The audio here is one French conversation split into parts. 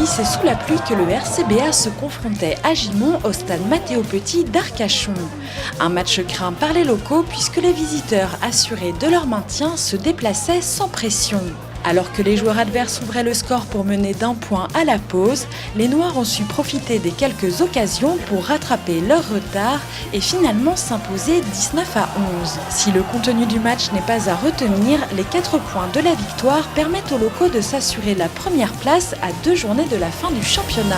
c'est sous la pluie que le RCBA se confrontait à Gimont au stade Mathéo Petit d'Arcachon. Un match craint par les locaux puisque les visiteurs assurés de leur maintien se déplaçaient sans pression. Alors que les joueurs adverses ouvraient le score pour mener d'1 point à la pause, les Noirs ont su profiter des quelques occasions pour rattraper leur retard et finalement s'imposer 19 à 11. Si le contenu du match n'est pas à retenir, les 4 points de la victoire permettent aux locaux de s'assurer la première place à 2 journées de la fin du championnat.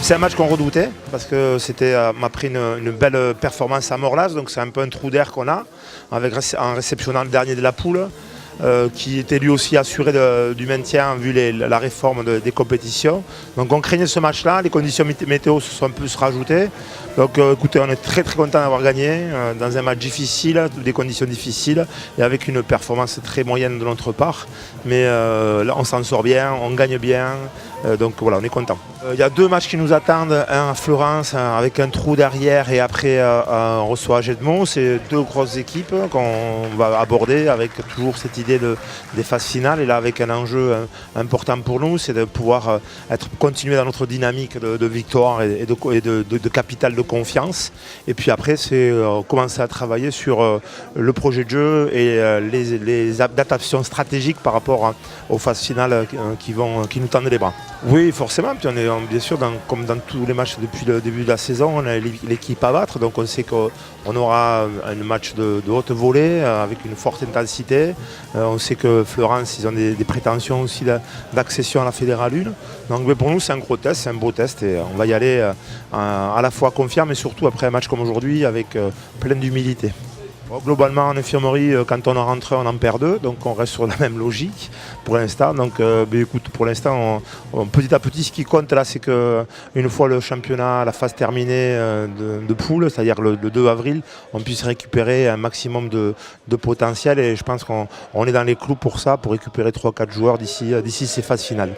C'est un match qu'on redoutait parce que m'a pris une belle performance à Morlas, donc c'est un peu un trou d'air qu'on a en réceptionnant le dernier de la poule qui était lui aussi assuré du maintien vu la réforme des compétitions. Donc on craignait ce match-là, les conditions météo se sont un peu rajoutées. Donc écoutez, on est très content d'avoir gagné dans un match difficile, des conditions difficiles et avec une performance très moyenne de notre part. Mais là on s'en sort bien, on gagne bien. Donc voilà, on est content. Il y a 2 matchs qui nous attendent, un à Fleurance avec un trou derrière et après on reçoit Agetmont. C'est 2 grosses équipes qu'on va aborder avec toujours cette idée des phases finales. Et là avec un enjeu important pour nous, c'est de pouvoir continuer dans notre dynamique de victoire et de capital de confiance. Et puis après c'est commencer à travailler sur le projet de jeu et les adaptations stratégiques par rapport aux phases finales qui nous tendent les bras. Oui, forcément. Puis on est bien sûr, comme dans tous les matchs depuis le début de la saison, on a l'équipe à battre. Donc on sait qu'on aura un match de haute volée avec une forte intensité. On sait que Fleurance, ils ont des prétentions aussi d'accession à la Fédérale 1. Donc pour nous, c'est un gros test, c'est un beau test. Et on va y aller à la fois confiant, mais surtout après un match comme aujourd'hui avec plein d'humilité. Globalement, en infirmerie, quand on en rentre, on en perd 2, donc on reste sur la même logique pour l'instant. Donc, écoute, pour l'instant, petit à petit, ce qui compte là, c'est qu'une fois le championnat, la phase terminée de poule, c'est-à-dire le 2 avril, on puisse récupérer un maximum de potentiel. Et je pense qu'on est dans les clous pour ça, pour récupérer 3-4 joueurs d'ici ces phases finales.